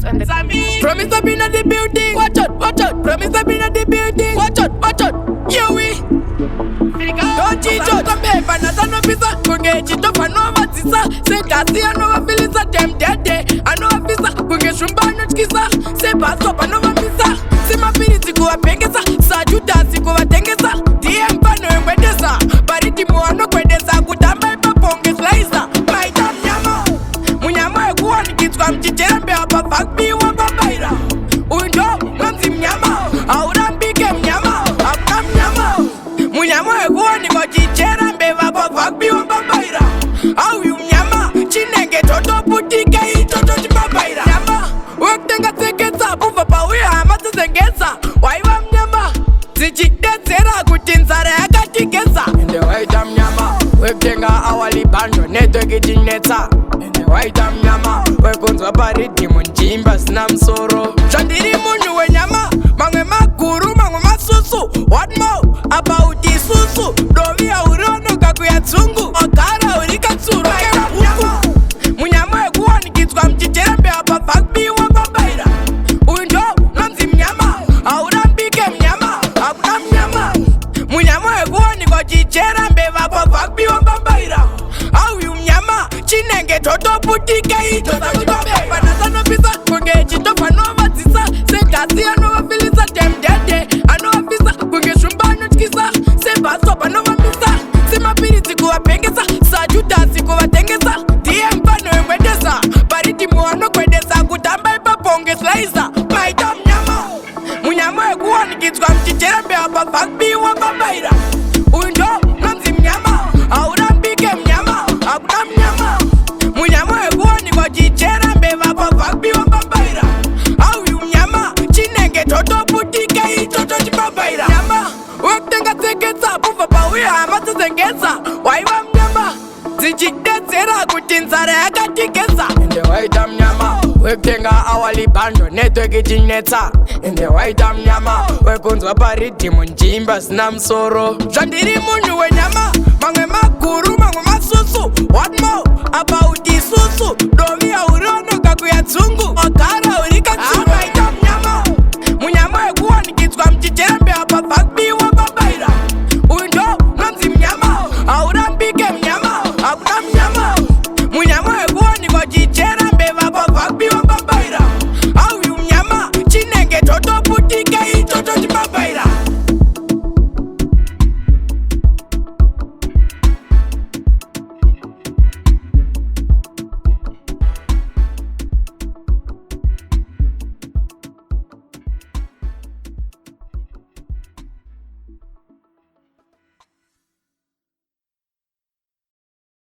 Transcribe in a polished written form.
on the Promise I've been at the building. Watch out. Promise I've been at the building. Watch out. You we. Don't cheat out on me, but not on a visa. Kunge chito for no matisa. Say kasi I know a feeling that them dead day. I know a visa. Kunge shumba no chkisa. Say pass up I know a visa. Say my feelings to go a pengesa. Sa juda si go a tengesa. DM pano en wedesa. Bariti mo ano kwedesa. Kutamba ipa ponge slicer. My damn nyama. Munyama ekuwa nikitwa mchicherembe hapa fuck me wapa baira. Undo namzi mnyama. Aurambike mnyama. Apna mnyama. Munyama ekuwa niko chicherembe hapa fuck me wapa baira. Au yu mnyama. Chinenge toto putike hii toto chipa baira. Nyama. Wektenga sekesa. Bufa pauya amata sengesa. Waiwa mnyama. Zichitetsera kutinzara yakatigesa. Ende waita mnyama. Wektenga awali bando neto kitinetsa. Ende waita mnyama. Wekunzwa pa Riddm njimba sina msoro. Shandiri munyu wenyama. Mangwe makuru mangwe masusu. What more about isusu? Dovia urono kakuya tsungu. Okara urika tsuru mnyama. Munyama ekuwa nikitwa mchicherembe hapa fuck me wapa baira. Undo namzi mnyama. Aurambike mnyama. Akuna mnyama. Munyama ekuwa niko chicherembe hapa fuck me wapa baira. Au yu mnyama. Chinenge toto putike hii toto chipabe. Panasa no visa. Kunge chito pano matisa. Se kasi I know a feeling that them dead day. I know a visa. Kunge shumba no chkisa. Se paso pano visa. Se mapiri siku wa pengesa. Sa juda siku wa tengesa. DM pano en wedesa. Bariti mo ano kwedesa. Kutamba ipa ponge slicer. My damn nyama. Munyama ekuwa nikitwa mchicherembe hapa fuck me wapa baira. Undo namzi mnyama. Aurambike mnyama. Akuna mnyama. Munyama ekuwa niko chicherembe hapa fuck me wapa baira. Au yu mnyama. Chinenge toto putike hii toto chipa baira. Nyama. Wektenga sekesa. Bufa pauya amata sengesa. Waiwa mnyama. Zichitetsera kutinzara yakatigesa. Ende waita mnyama. Wektenga awali bando neto kitinetsa. Ende waita mnyama. Wekunzwa pa Riddm njimba sina msoro. Shandiri munyu wenyama. Mangwe makuru mangwe masusu. What more about isusu? Dovia urono kakuya tsungu.